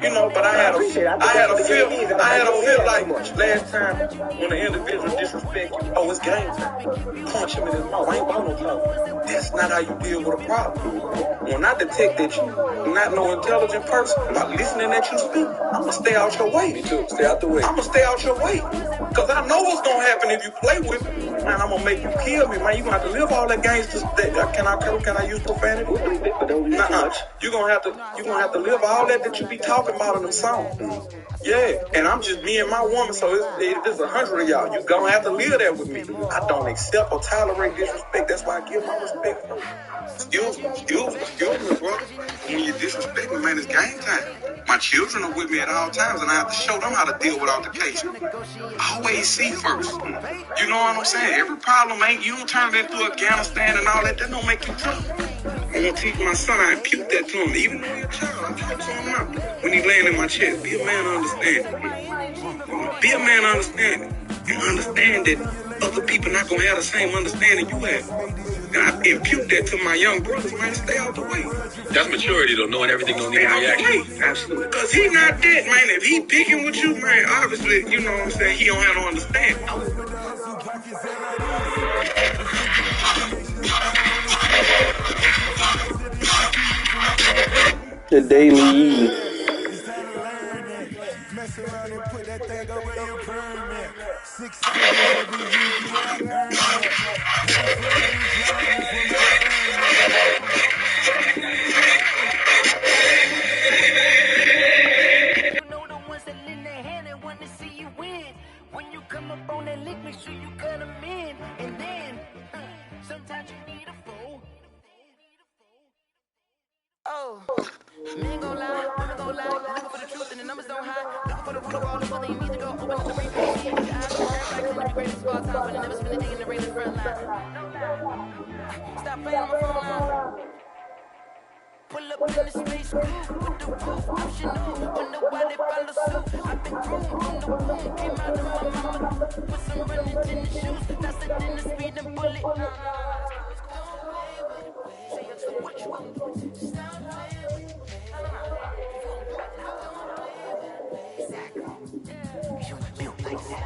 You know, but I had a feel like last time when an individual disrespect you, oh, it's game time. Punch him in his mouth. I ain't about no talk. That's not how you deal with a problem. When I detect that you're not no intelligent person, by listening that you speak, I'm gonna stay out your way. Me too. Stay out the way. I'm gonna stay out your way. Cause I know what's gonna happen if you play with me. Man, I'm gonna make you kill me, man. You gonna have to live all that gangsters. Can I use profanity? Nuh-uh. You gonna have to live all that you be talking about in them songs. Yeah, and I'm just me and my woman, so it's 100 of y'all. You gonna have to live that with me. I don't accept or tolerate disrespect. That's why I give my respect. Excuse me, bro. When you disrespect me, man, it's game time. My children are with me at all times, and I have to show them how to deal with altercation. Always see first. You know what I'm saying? Every problem ain't you don't turn it into Afghanistan and all that. That don't make you tough. I'm gonna teach my son. I impute that to him. Even though he's a child, I try to him out. When he laying in my chest, be a man of understanding. Be a man of understanding. And understand that other people not gonna have the same understanding you have. And I impute that to my young brothers, man. Stay out the way. That's maturity, though, knowing everything don't need a reaction. Absolutely. Because he not that, man. If he picking with you, man, obviously, you know what I'm saying, he don't have no understanding. The daily eating. Mess around and put that thing over your permit. 6 figures every week, I earn it. You know the ones that lend their hand and want to see you win. When you come up on that lick, make sure you cut them in. And then, sometimes you need a fool. Oh, men gon' lie, women gon' lie. Looking for the truth and the numbers don't hide. Looking for the root of all the weather, you need to go open up the replay. See your eyes, everybody claim to be greatest of all time, but they never spend a day in the rain in the front line. Stop playing on my phone line. Pull up in the space coupe with the roof optional. Wonder why they follow suit. I've been groomed from the womb. Came out of my mama. Put some running in the shoes. Faster than the speed and bullet. So what you gonna do? Stop playing with me. Exactly. You built like that.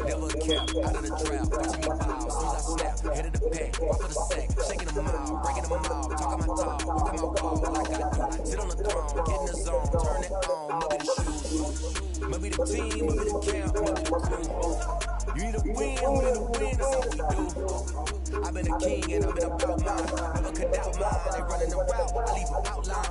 Never a cap, out of the trap, watching me bow, soon as I snap, head of the pack, off of the sack, shaking them out, breaking them out, talking my talk, walking my walk, like I do, sit on the throne, get in the zone, turn it on, maybe the shoes, maybe the team, maybe the camp, maybe the crew, you need a win, that's all we do, I've been a king and I've been about mine, never could doubt mine, they running the route, I leave them outline,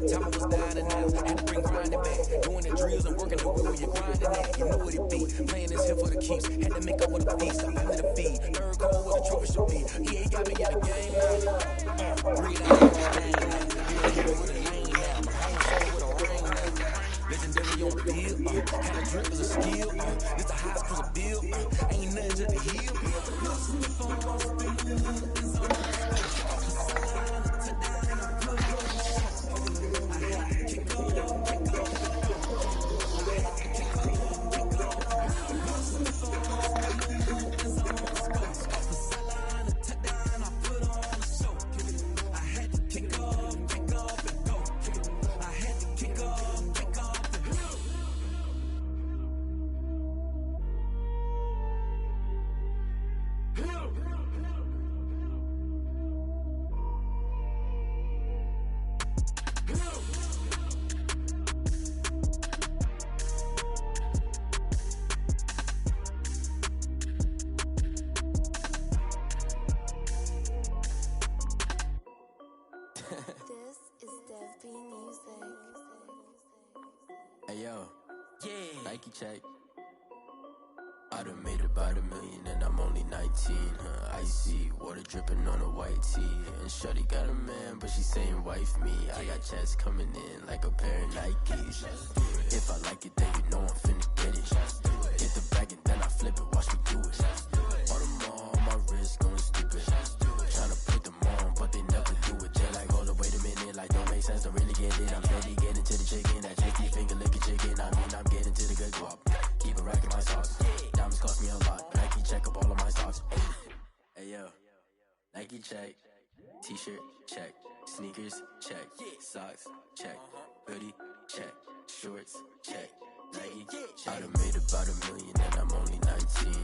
time I was dying and out, had to bring grinding back, doing the drills and working the way where you're grinding at, you know what it be, playing this here for the keeps, had to make up with a piece, I'm into the feed, third call where the trophy should be, EA got me in the game now, 3 down, hero with a lane now, my home soul with a ring now, legendary on the field, had a drip as a skill, it's the highest cruise a bill, ain't nothing just a heel. Nike check. I done made about $1 million and I'm only 19. Icy water dripping on a white tee. And shorty got a man, but she saying wife me. I got checks coming in like a pair of Nikes. If I like it, then you know I'm finna get it. Get the bag and then I flip it, watch me do it. All them on my wrist going stupid. Tryna put them on, but they never do it. They like, hold up, wait a minute, like don't make sense, don't really get it. I'm steady getting to the chicken, that tricky finger licking chicken. I mean, I'm getting to the good guap. Keep a rack in my socks. Diamonds cost me a lot. Nike check up all of my stocks. Hey yo, Nike check. T-shirt check. Sneakers check. Socks check. Hoodie check. Shorts check. Nike check. I done made about $1 million and I'm only 19.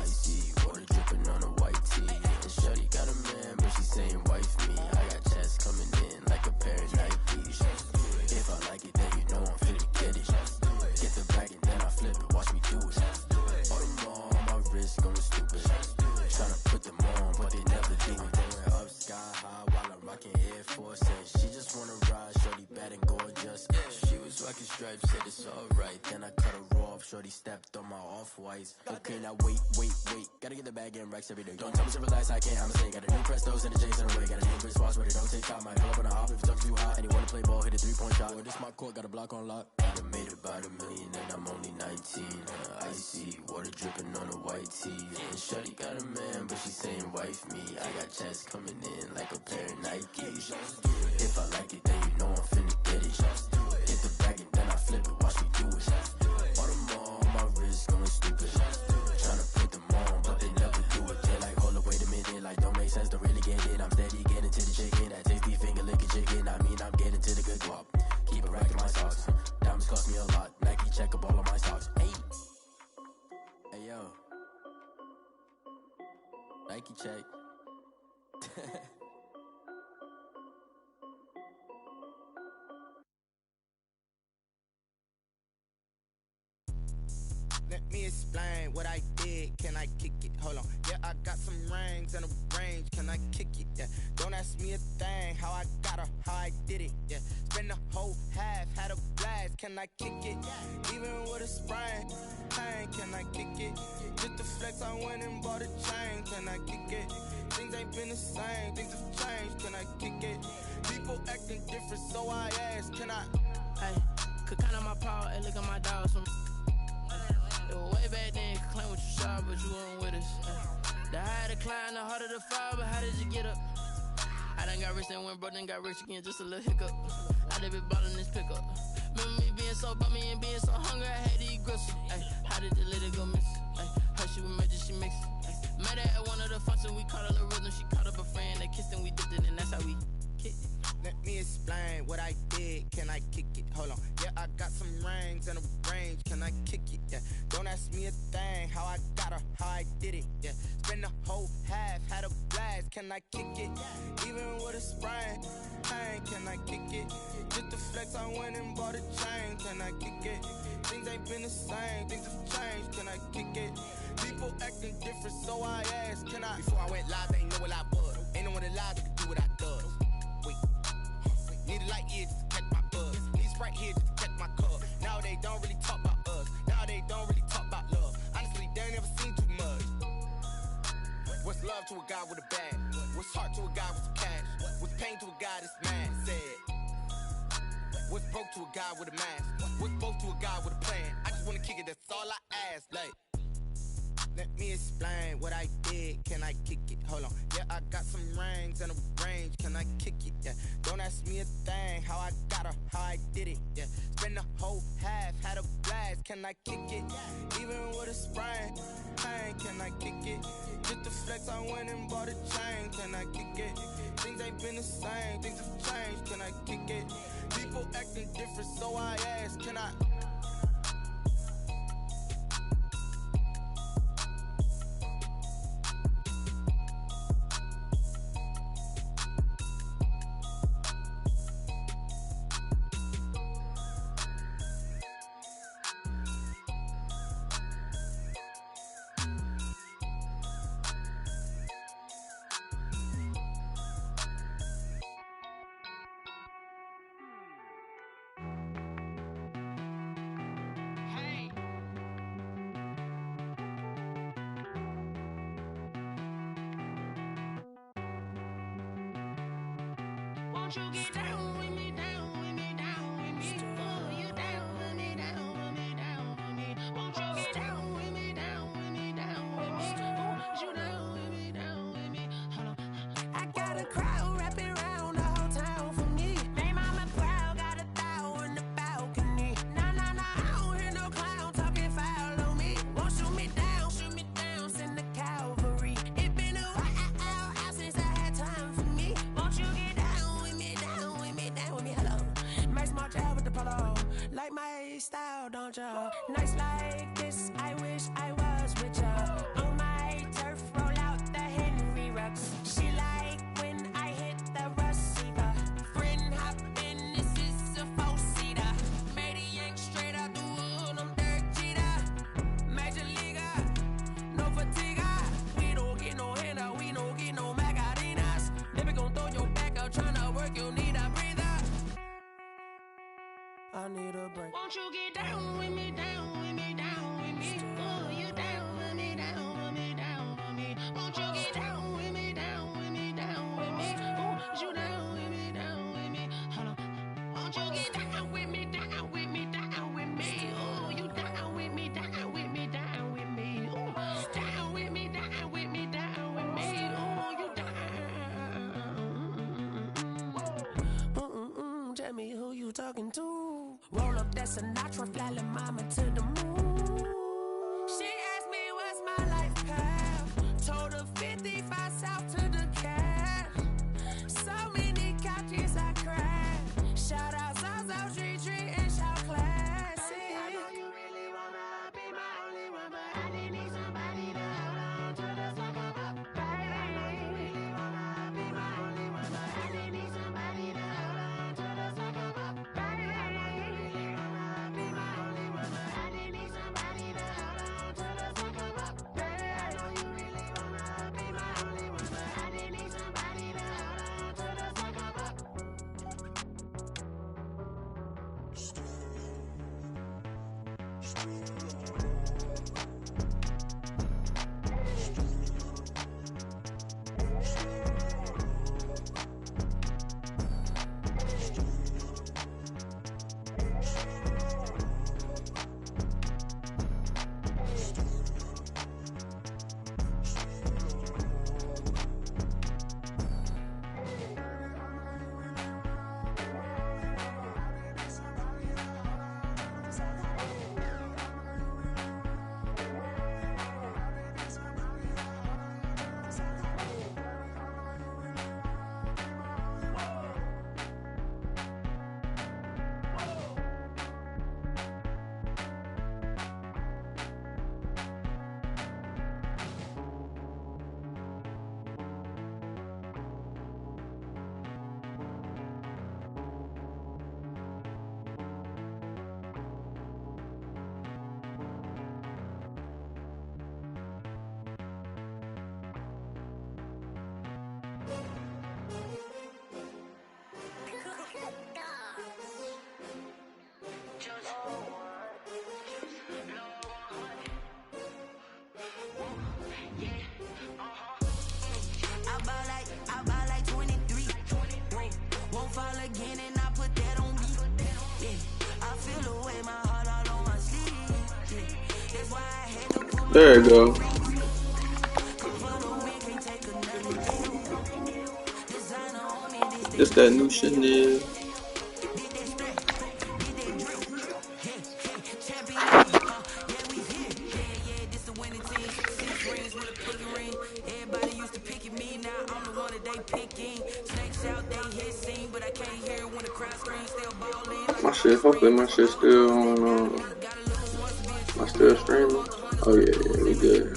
Icy water dripping on a white tee. And shorty got a man, but she saying wife me. I got checks coming in like a pair of Nikes. If I like it, then you know I'm finna get it. Get the bag and then I flip it, watch me do it. All them on my wrist going stupid. Tryna put them on, but they never do it. Going up sky high while I'm rocking Air Force. And she just wanna ride, shorty bad and gorgeous. She was rocking stripes, said it's alright. Then I cut her off, shorty stepped on my off-whites. Okay, now wait. Gotta get the bag and racks every day. Don't tell me to relax, I can't, I'ma say. Got a new Prestos and a J's in the way. Got a new bitch spots where they don't take time. Might pull up on a hop if it's up too high. And he wanna play ball, hit a 3-point shot. Well, this my court, got a block on lock. I done made about $1 million and I'm only 19. Icy water dripping on a white tee. And shorty got a man, but she saying wife me. I got checks coming in like a pair of Nikes. If I like it, then you know I'm finna get it. Get the bag and then I flip it, watch me do it. All them on my wrist going stupid. Tryna put them on, but they never do it. They like, hold up, wait a minute, like don't make sense, don't really get it. I'm steady getting to the chicken, that tasty finger licking chicken. I mean, I'm getting to the good guap. Keep a rack in my socks. Diamonds cost me a lot. Nike check up all of my stocks. Hey yo, Nike check. Let me explain what I did. Can I kick it? Hold on. Yeah, I got some rings and a range. Can I kick it? Yeah. Don't ask me a thing. How I got her, how I did it. Yeah. Spend the whole half, had a blast. Can I kick it? Even with a sprain. Pain, can I kick it? Just the flex, I went and bought a chain. Can I kick it? Things ain't been the same. Things have changed. Can I kick it? People acting different, so I ask. Can I? Hey, could count on my power and look at my dogs from. It was way back then, you could claim what you saw, but you weren't with us. The higher the climb, the harder the fall, but how did you get up? I done got rich and went broke, then got rich again, just a little hiccup. I done been ballin' this pickup. Remember me being so bummy and being so hungry, I had to eat gristle. How did the little go miss? Her she was major, she mixed. Met her at one of the functions, we caught a little rhythm, she caught up a friend, they kissed and we dipped it, and that's how we kicked it. Let me explain what I did. Can I kick it? Hold on. Yeah, I got some rings and a range. Can I kick it? Yeah. Don't ask me a thing. How I got her, how I did it. Yeah. Spend the whole half, had a blast. Can I kick it? Even with a sprain. Pain, can I kick it? Just the flex, I went and bought a chain. Can I kick it? Things ain't been the same. Things have changed. Can I kick it? People acting different, so I asked. Can I? Before I went live, they ain't know what I was. Ain't no one alive that could do what I does. Wait. Need a light here just to catch my buzz. Need Sprite here just to catch my cup. Now they don't really talk about us. Now they don't really talk about love. Honestly, they ain't never seen too much. What's love to a guy with a bag? What's heart to a guy with some cash? What's pain to a guy that's mad? Said. What's broke to a guy with a mask? What's broke to a guy with a plan? I just wanna kick it, that's all I ask. Like. Let me explain what I did. Can I kick it? Hold on. Yeah, I got some rings and a range. Can I kick it? Yeah. Don't ask me a thing. How I got her, how I did it. Yeah. Spend the whole half, had a blast. Can I kick it? Even with a sprain. Pain, can I kick it? Just the flex, I went and bought a chain. Can I kick it? Things ain't been the same. Things have changed. Can I kick it? People acting different, so I ask. Can I? Won't you get down with me, down with me, down with me? Oh, you down with me, down with me, down with me. Won't you get down with me, down with me, down with me? Oh, you down with me, down with me? Hold on. I got a crowd wrapping around the whole town for me. They mama proud, got a thou on the balcony. Nah, nah, nah, I don't hear no clown talking foul on me. Won't shoot me down, send the cavalry. It been a while since I had time for me. Won't you get down with me, down with me, down with me? Hello. Nice smart job with the polo. Like my style, don't ya? Nice like this, I wish I was with ya. On my turf, roll out the Henry Rux. She like when I hit the receiver. Friend hop in, this is a four-seater. Made a yank straight out the wood, I'm Derek Jeter. Major leaguer, no fatigue. We don't get no handout, we don't get no Macarinas. Never gon' throw your back out, tryna work, you need a breather. I need a break. Won't you get down with me, down with me, down with me? Oh, you down with me, down with me, down with me? Won't you get down with me, down with me, down with me? Oh, you down with me, down with me? Hold on. Won't you get down with me, down with me, down with me? Oh, you down with me, down with me, down with me? Oh, down with me, down with me, down with me? Oh, you down. Tell me who you talking to. Roll up that Sinatra, fly la mama to the moon. She asked me what's my life path. Told her 55 south to the cash. So many couches I crashed. Shout out South Street and shout classic. I know you really wanna be my only one, but I didn't need somebody to hold on to the sucker up. Baby, I know you really wanna be my only one, but I didn't need somebody to hold on to the sucker up. Baby, I know you really wanna be my only one, but I didn't need somebody to hold on to the sucker up. Baby, I know you really wanna be my only one, but I didn't need somebody to hold on to the sucker up. I buy like 23. Won't fall again and I put that on me. Yeah, I feel the way my heart all on my sleeve. Yeah, that's why I had to put my There you go. Just that new Chanel. My shit, hopefully my shit still on, am I still streaming? Oh yeah, we good.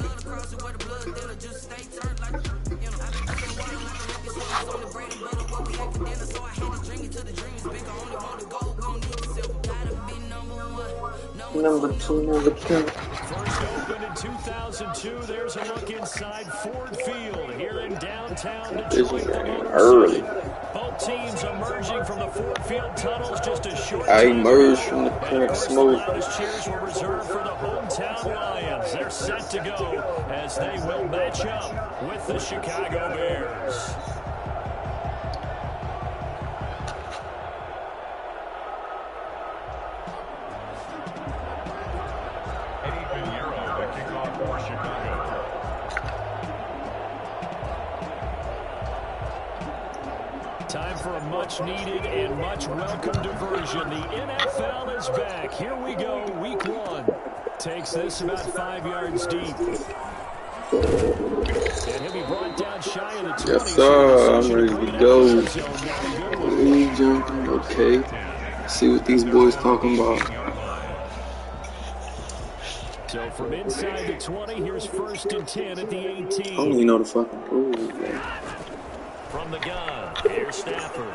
Number two. First opened in 2002. There's a look inside Ford Field here in downtown Detroit. Early. Both teams emerging from the Ford Field tunnels just a short I time emerged ago. from the And crack of course, smoke. the loudest cheers were reserved for the hometown Lions. They're set to go as they will match up with the Chicago Bears. Time for a much-needed and much-welcome diversion. The NFL is back. Here we go, week 1. Takes this about 5 yards deep. And he'll be brought down shy of the 20. Yes, sir. I'm ready to go. Jumping. Okay. See what these boys talking about. So from inside the 20, here's 1st and 10 at the 18. I don't even know the fucking rules, man. From the gun, here's Stafford.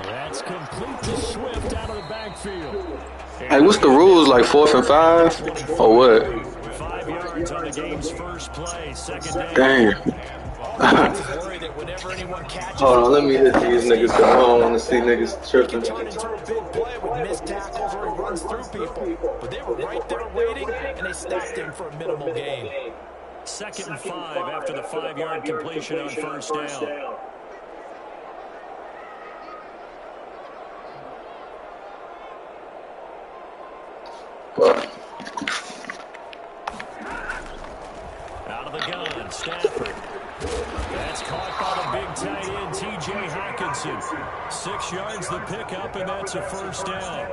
That's complete to Swift out of the backfield. Hey, what's the rules? Like 4th and 5? Or what? 5 yards on the game's first play, 2nd down. Damn. Hold on, let me hit these niggas because I don't want to see niggas tripping. Turn into a big play with missed tackles or he runs through people. But they were right there waiting, and they stacked him for a minimal gain. 2nd and 5 after the 5-yard completion on 1st down. Out of the gun, Stafford. That's caught by the big tight end, T.J. Hockenson. 6 yards the pickup, and that's a 1st down.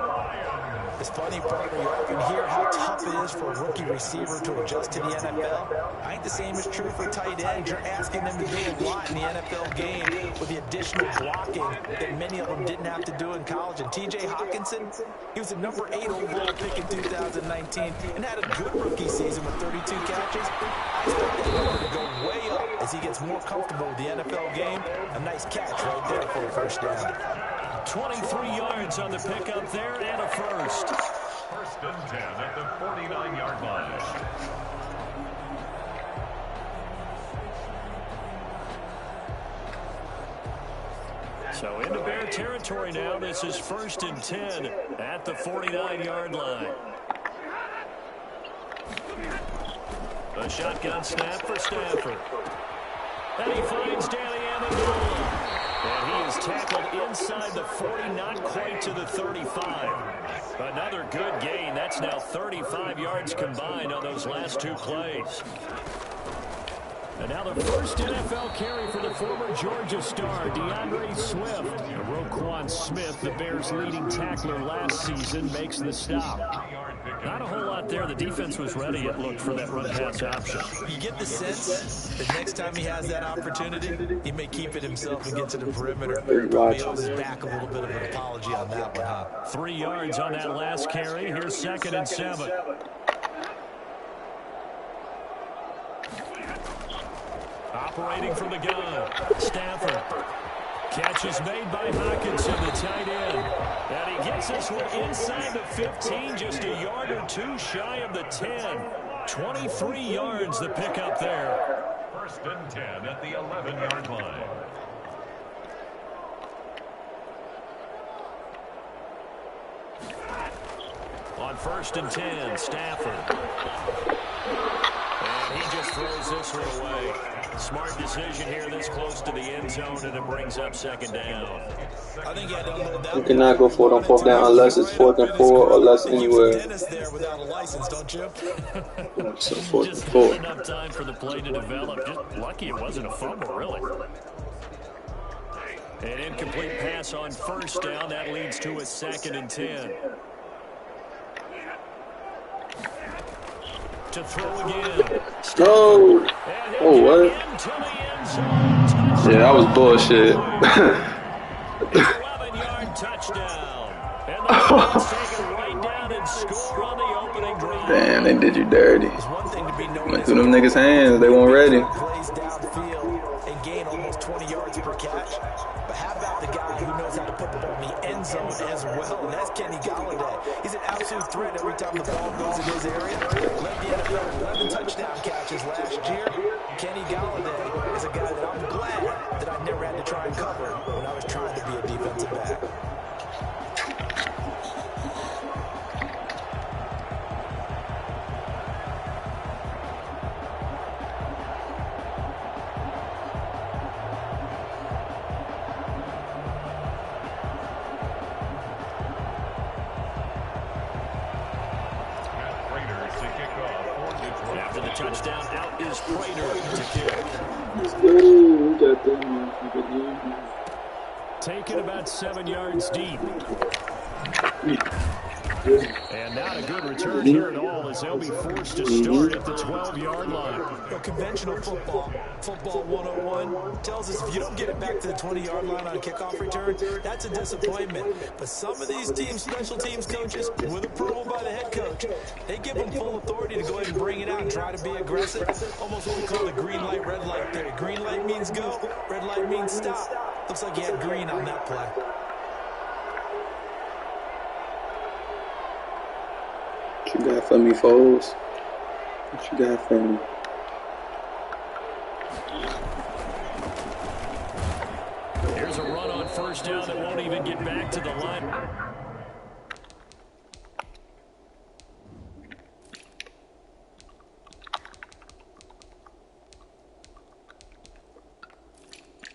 It's funny, partner, you often hear how tough it is for a rookie receiver to adjust to the NFL. I think the same is true for tight ends. You're asking them to do a lot in the NFL game with the additional blocking that many of them didn't have to do in college. And T.J. Hockenson, he was a number 8 overall pick in 2019 and had a good rookie season with 32 catches. I expect that number to go way up as he gets more comfortable with the NFL game. A nice catch right there for a 1st down. 23 yards on the pickup there and a 1st. 1st and 10 at the 49-yard line. So into Bear territory now. This is 1st and 10 at the 49-yard line. A shotgun snap for Stafford. And he finds Danny Amendola. And he is tackled inside the 40, not quite to the 35. Another good gain. That's now 35 yards combined on those last 2 plays. And now the first NFL carry for the former Georgia star, DeAndre Swift. Roquan Smith, the Bears' leading tackler last season, makes the stop. Not a whole lot there. The defense was ready, it looked, for that run-pass option. You get the sense that next time he has that opportunity, he may keep it himself and get to the perimeter. Probably owes his back a little bit of an apology on that one, huh? 3 yards on that last carry. Here's 2nd and 7. Operating from the gun, Stafford. Catch is made by Hockenson, the tight end. And he gets this one inside the 15, just a yard or 2 shy of the 10. 23 yards the pickup there. 1st and 10 at the 11-yard line. On 1st and 10, Stafford. And he just throws this one away. Smart decision here this close to the end zone, and it brings up 2nd down. I think you cannot go for it on 4th down unless it's 4th and 4 or less anywhere. There without a license, don't you? So 4th and Just 4. not enough time for the play to develop. Just lucky it wasn't a fumble, really. An incomplete pass on 1st down. That leads to a 2nd and 10. To throw again. No. Oh, what? Yeah, that was bullshit. 11-yard touchdown. And the Lions take it right down and score on the opening drive. Damn, they did you dirty. Went through them niggas' hands. They weren't ready. Plays downfield and gain almost 20 yards per catch. But how about the guy who knows how to put the ball in the end zone as well? And that's Kenny Galladay. He's an absolute threat every time the ball goes in his area. Led the NFL 11 touchdown catches last year. Kenny Galladay is a guy that I'm glad that I never had to try and cover when I was trying to be a defensive back. After the touchdown, out is Prater to kick. taken about 7 yards deep. And not a good return here at all as they'll be forced to start at the 12-yard line. Well, conventional football 101, tells us if you don't get it back to the 20-yard line on a kickoff return, that's a disappointment. But some of these teams, special teams coaches, with approval by the head coach, they give them full authority to go ahead and bring it out and try to be aggressive. Almost what we call the green light, red light theory. Green light means go, red light means stop. Looks like you had green on that play. What you got for me, foes? What you got for me? Here's a run on first down that won't even get back to the line.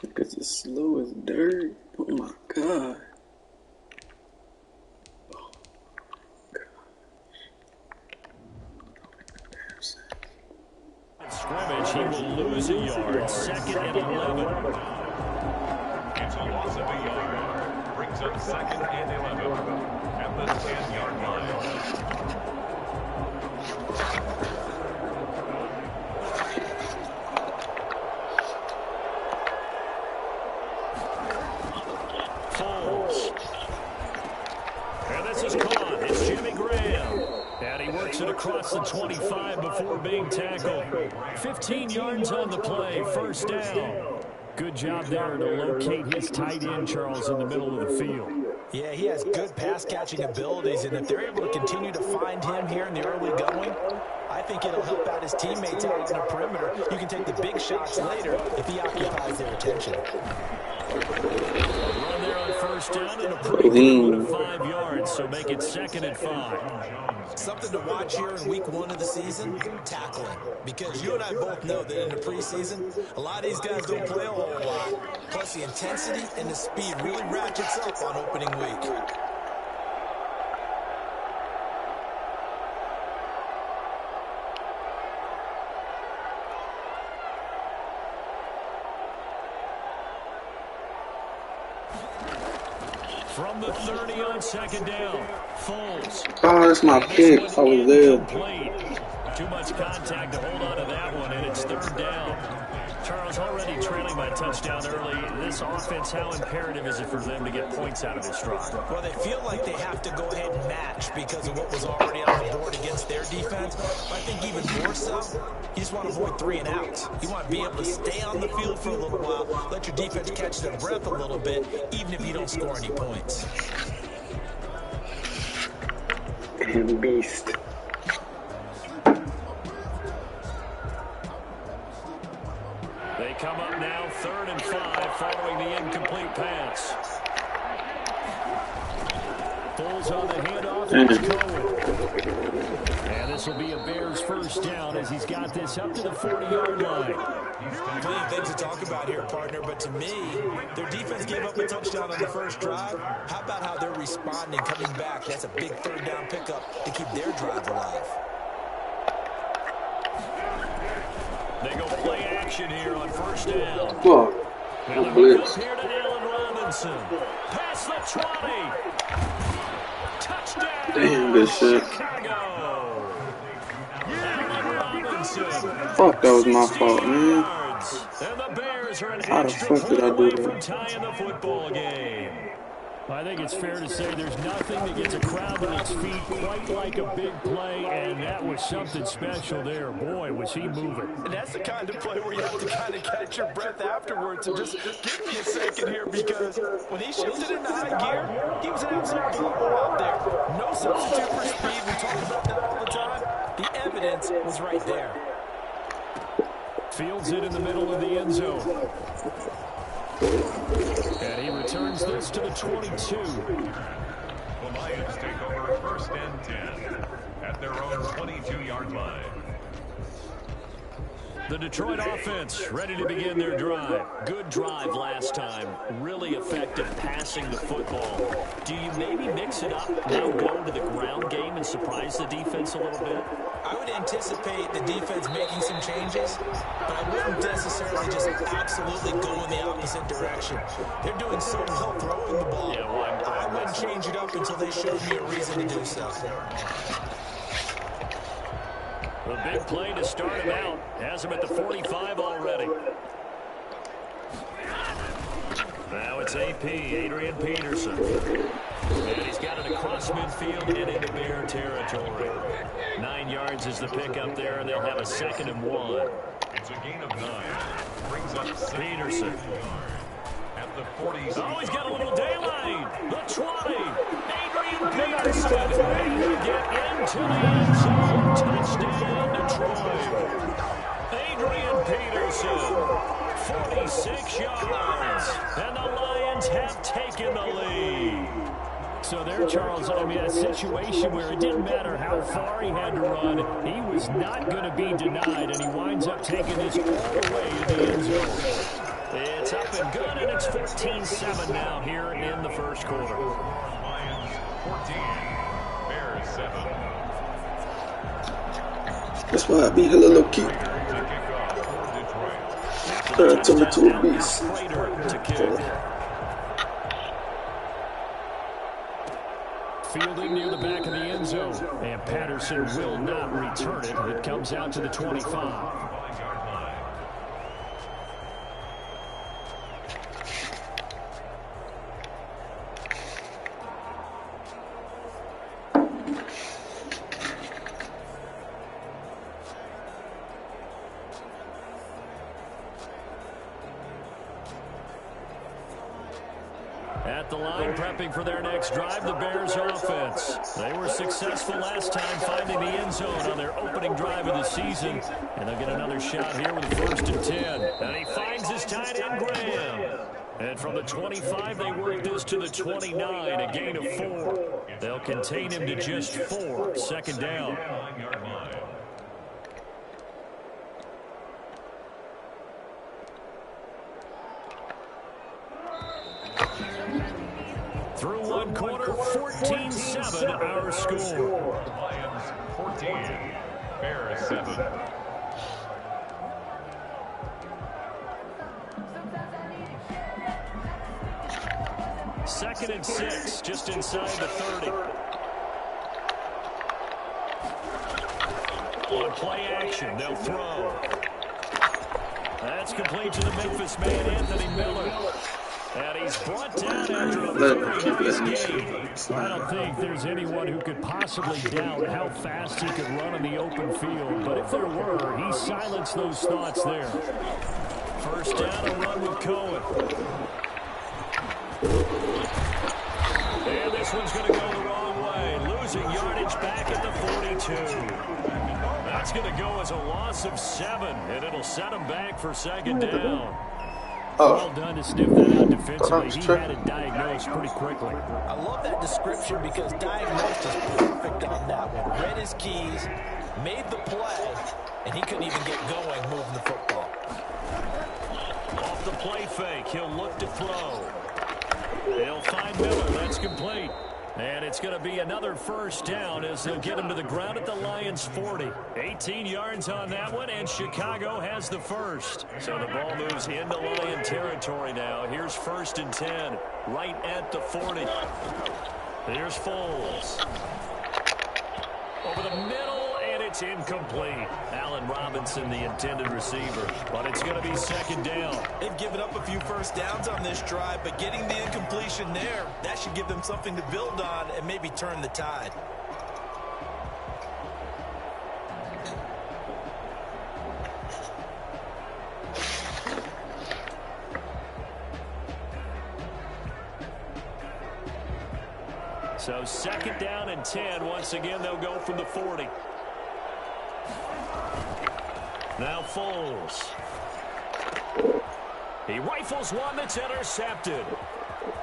Because it's slow as dirt. Oh my God. Scrimmage, he will lose a yard. 2nd and 11. It's a loss of a yard. Brings up 2nd and 11 at the 10-yard line. And this is caught. It's Jimmy Graham. And he works it across the 25 before being tackled. 15 yards on the play, first down. Good job there to locate his tight end, Charles, in the middle of the field. Yeah, he has good pass-catching abilities, and if they're able to continue to find him here in the early going, I think it'll help out his teammates out on the perimeter. You can take the big shots later if he occupies their attention. Run there on first down and a pretty good one of 5 yards, so make it 2nd and 5. Something to watch here in week 1 of the season, tackling. Because you and I both know that in the preseason, a lot of these guys don't play a whole lot. Plus the intensity and the speed really ratchets up on opening week. From the 30 on 2nd down, Foles. Oh, that's my pick. I was there. Too much contact to hold on to that one, and it's 3rd down. Charles, already trailing by a touchdown early. This offense, how imperative is it for them to get points out of this drive? Well, they feel like they have to go ahead and match because of what was already on the board against their defense. But I think even more so, you just want to avoid 3 and outs. You want to be able to stay on the field for a little while, let your defense catch their breath a little bit, even if you don't score any points. Beast. They come up now 3rd and 5 following the incomplete pass. Foles on the handoff. It's Cohen. And this will be a Bears first down as he's got this up to the 40-yard line. Plenty of things to talk about here, partner, but to me, their defense gave up a touchdown on the first drive. How about how they're responding, coming back? That's a big 3rd down pickup to keep their drive alive. They go play action here on first down. Oh, And the blitz. here to Allen Robinson. Pass the 20. Touchdown. Damn, good shit. Chicago. Allen Robinson. Fuck, that was my fault, man. And the Bears are an How the extra fuck did I point do away that? from tying the football game. I think it's fair to say there's nothing that gets a crowd to its feet quite like a big play, and that was something special there. Boy, was he moving. And that's the kind of play where you have to kind of catch your breath afterwards. So just give me a second here, because when he shifted into high gear, he was an absolute bubble out there. No substitute for speed. We talk about that all the time. The evidence was right there. Fields it in the middle of the end zone. And he returns this to the 22. The Lions take over 1st and 10 at their own 22-yard line. The Detroit offense ready to begin their drive. Good drive last time. Really effective passing the football. Do you maybe mix it up, now go to the ground game and surprise the defense a little bit? I would anticipate the defense making some changes, but I wouldn't necessarily just absolutely go in the opposite direction. They're doing so well throwing the ball. Yeah, well, I wouldn't change it up until they showed me a reason to do so. A big play to start him out. Has him at the 45 already. Now it's AP, Adrian Peterson. And he's got it across midfield and into Bear territory. 9 yards is the pickup there, and they'll have a 2nd and 1. It's a gain of 9. Brings up Peterson. At the 40. Oh, he's got a little daylight. The 20. Adrian Peterson. And he'll get into the end zone. Touchdown, Detroit. Adrian Peterson. 46 yards. And the Lions have taken the lead. So there, Charles, I mean, a situation where it didn't matter how far he had to run, he was not going to be denied, and he winds up taking this all the way to the end zone. It's up and good, and it's 14-7 now here in the first quarter. Lions 14, Bears 7. That's why I be hella low key. Turn me to a beast. Fielding near the back of the end zone, and Patterson will not return it. It comes out to the 25. At the line, prepping for their next drive, the Bears offense. They were successful last time finding the end zone on their opening drive of the season. And they'll get another shot here with a 1st and 10. And he finds his tight end, Graham. And from the 25, they work this to the 29, a gain of 4. They'll contain him to just 4, 2nd down. Through one quarter, 14-7 our score. Lions 14, Bears 7. Second and 6, just inside the 30. On play action, they'll throw. That's complete to the Memphis man, Anthony Miller. And he's brought down after a very nice game. I don't think there's anyone who could possibly doubt how fast he could run in the open field. But if there were, he silenced those thoughts there. First down, a run with Cohen. And this one's going to go the wrong way. Losing yardage back at the 42. That's going to go as a loss of 7. And it'll set him back for 2nd down. Well done to sniff that out defensively. He had it diagnosed pretty quickly. I love that description because diagnosed is perfect on that one. Read his keys, made the play, and he couldn't even get going moving the football. Off the play fake, he'll look to throw. He'll find Miller. That's complete. And it's going to be another first down as they'll get him to the ground at the Lions' 40. 18 yards on that one, and Chicago has the first. So the ball moves into Lion territory now. Here's 1st and 10, right at the 40. Here's Foles. Over the middle, and it's incomplete. Allen Robinson, the intended receiver. But it's going to be 2nd down. They've given up a few first downs on this drive, but getting the incompletion there, that should give them something to build on and maybe turn the tide. So 2nd down and 10. Once again, they'll go from the 40. Now Foles. He rifles one that's intercepted.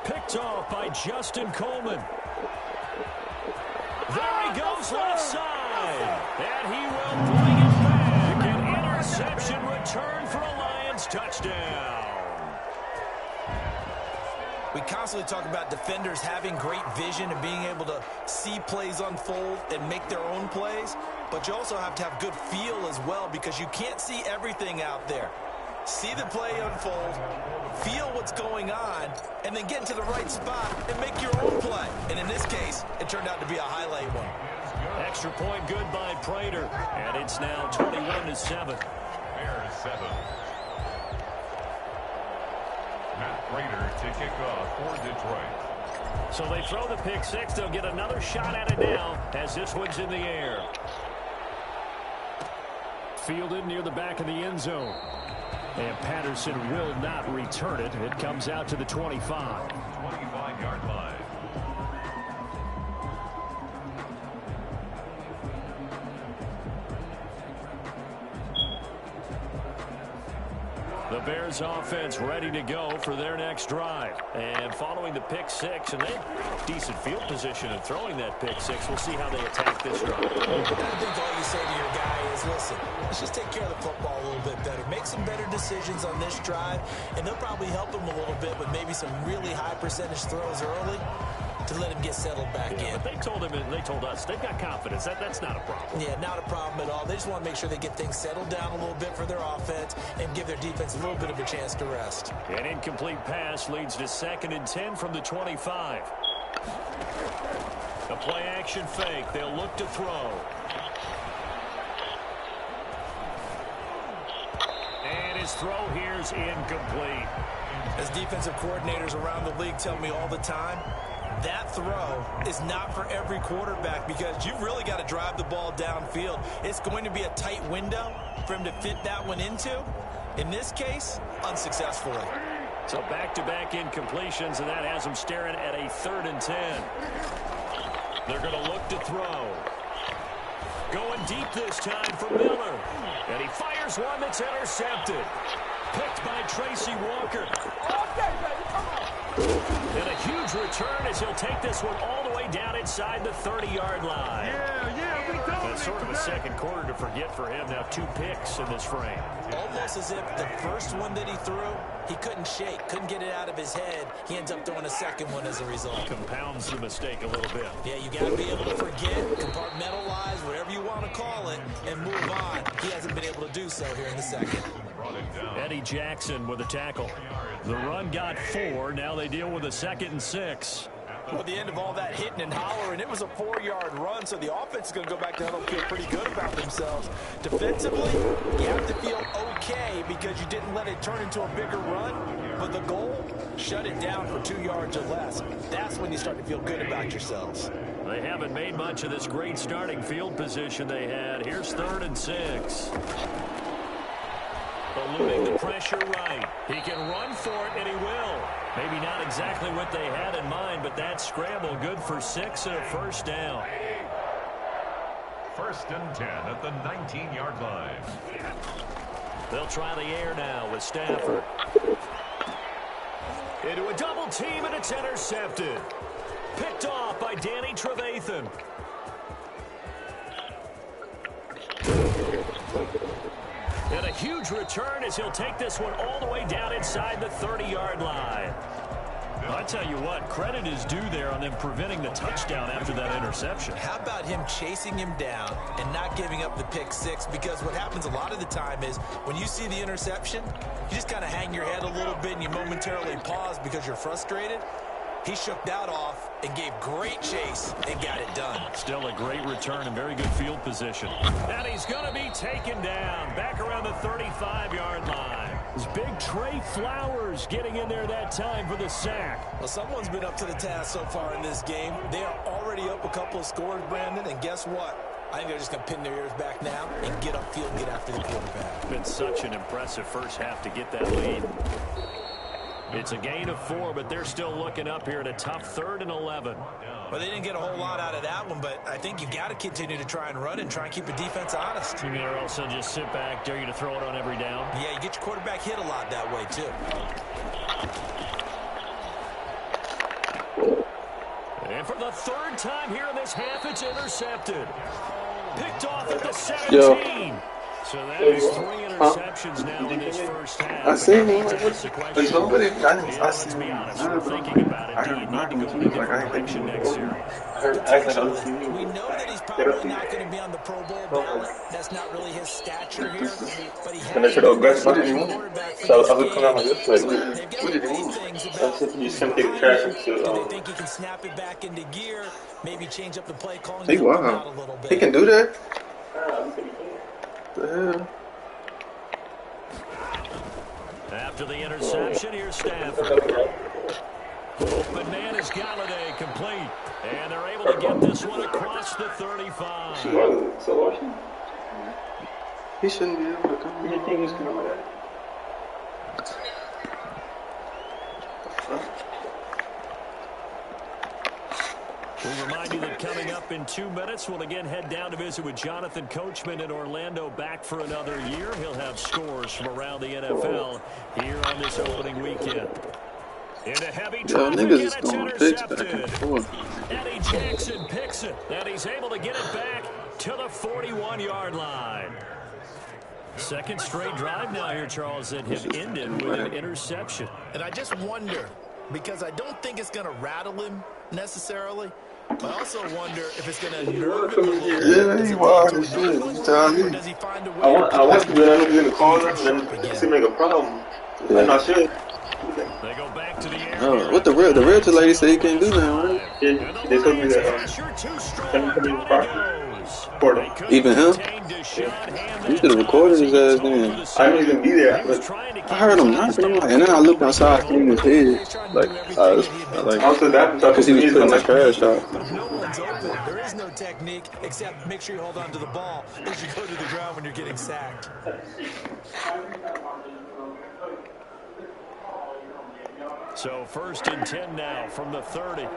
Picked off by Justin Coleman. There he goes left side. And he will bring it back. An Interception return for a Lions touchdown. We constantly talk about defenders having great vision and being able to see plays unfold and make their own plays, but you also have to have good feel as well because you can't see everything out there. See the play unfold, feel what's going on, and then get into the right spot and make your own play. And in this case, it turned out to be a highlight one. Extra point good by Prater, and it's now 21-7. Bears 7. Matt Prater to kick off for Detroit. So they throw the pick six. They'll get another shot at it now as this one's in the air. Fielded near the back of the end zone. And Patterson will not return it. It comes out to the 25. 25-yard line. The Bears offense ready to go for their next drive. And following the pick six, and they have decent field position in throwing that pick six. We'll see how they attack this drive. I think all you say to your guy is, listen, let's just take care of the football a little bit better. Make some better decisions on this drive, and they'll probably help him a little bit with maybe some really high percentage throws early to let him get settled back in. But they told him, and they told us, they've got confidence. That's not a problem. Yeah, not a problem at all. They just want to make sure they get things settled down a little bit for their offense and give their defense a little bit of a chance to rest. An incomplete pass leads to 2nd and 10 from the 25. A play-action fake. They'll look to throw. And his throw here's incomplete. As defensive coordinators around the league tell me all the time, that throw is not for every quarterback because you've really got to drive the ball downfield. It's going to be a tight window for him to fit that one into. In this case, unsuccessfully. So back-to-back incompletions, and that has them staring at a 3rd and 10. They're going to look to throw. Going deep this time for Miller. And he fires one that's intercepted. Picked by Tracy Walker. And a huge return as he'll take this one all the way down inside the 30-yard line. That's sort of a second quarter to forget for him. Now 2 picks in this frame. Almost as if the first one that he threw, he couldn't shake, couldn't get it out of his head. He ends up throwing a second one as a result. Compounds the mistake a little bit. Yeah, you got to be able to forget, compartmentalize, whatever you want to call it, and move on. He hasn't been able to do so here in the second. Eddie Jackson with a tackle. The run got 4. Now they deal with a 2nd and 6. Well, at the end of all that hitting and hollering, it was a 4-yard run, so the offense is going to go back to huddle and feel pretty good about themselves. Defensively, you have to feel okay because you didn't let it turn into a bigger run, but the goal, shut it down for 2 yards or less. That's when you start to feel good about yourselves. They haven't made much of this great starting field position they had. Here's 3rd and 6. Eluding the pressure right. He can run for it, and he will. Maybe not exactly what they had in mind, but that scramble good for 6 and a first down. 1st and 10 at the 19-yard line. They'll try the air now with Stafford. Into a double team, and it's intercepted. Picked off by Danny Trevathan. And a huge return as he'll take this one all the way down inside the 30-yard line. I tell you what, credit is due there on them preventing the touchdown after that interception. How about him chasing him down and not giving up the pick six? Because what happens a lot of the time is when you see the interception, you just kind of hang your head a little bit and you momentarily pause because you're frustrated. He shook that off and gave great chase and got it done. Still a great return and very good field position. And he's going to be taken down back around the 35-yard line. It's big Trey Flowers getting in there that time for the sack. Well, someone's been up to the task so far in this game. They are already up a couple of scores, Brandon, and guess what? I think they're just going to pin their ears back now and get upfield and get after the quarterback. Been such an impressive first half to get that lead. It's a gain of 4, but they're still looking up here at a tough 3rd and 11. Well, they didn't get a whole lot out of that one, but I think you've got to continue to try and run and try and keep the defense honest. You mean or also just sit back, dare you to throw it on every down? Yeah, you get your quarterback hit a lot that way, too. And for the 3rd time here in this half, it's intercepted. Picked off at the 17. So that is 3 interceptions now in this first half. I seen him. Like, Let's be honest, we're thinking about it. Do you need to go in a different direction next year? We know that he's probably not going to be on the Pro Bowl ballot. That's not really his stature here. But he has to be the quarterback for this game. They've got to weigh things about do they think he can snap it back into gear, maybe change up the play calling, help him out a little bit. He can do that? The hell? After the interception, here's Stafford. Open man is Galladay, complete. And they're able to get this one across the 35. He shouldn't be able to come in. We remind you that coming up in 2 minutes, we'll again head down to visit with Jonathan Coachman in Orlando, back for another year. He'll have scores from around the NFL here on this opening weekend. Into heavy traffic, and it's intercepted. Eddie Jackson picks it, and he's able to get it back to the 41-yard line. Second straight drive now here, Charles, that have ended with an interception. And I just wonder, because I don't think it's going to rattle him necessarily, but I also wonder if it's going to nerve him a little bit. Yeah, he wild as shit. Does he find a way? I want to be in the corner and see make a problem. Yeah. I'm not sure. They go back to the air. Oh, what the realtor lady said he can't do now, right? Yeah, they told me that. Even him? You should have recorded his ass then. I didn't even be there. I heard him knocking. I'm like, and then I looked outside in his head. Because he was putting the trash out. But if no one's open, there is no technique except make sure you hold on to the ball as you go to the ground when you're getting sacked. So 1st and 10 now from the 30.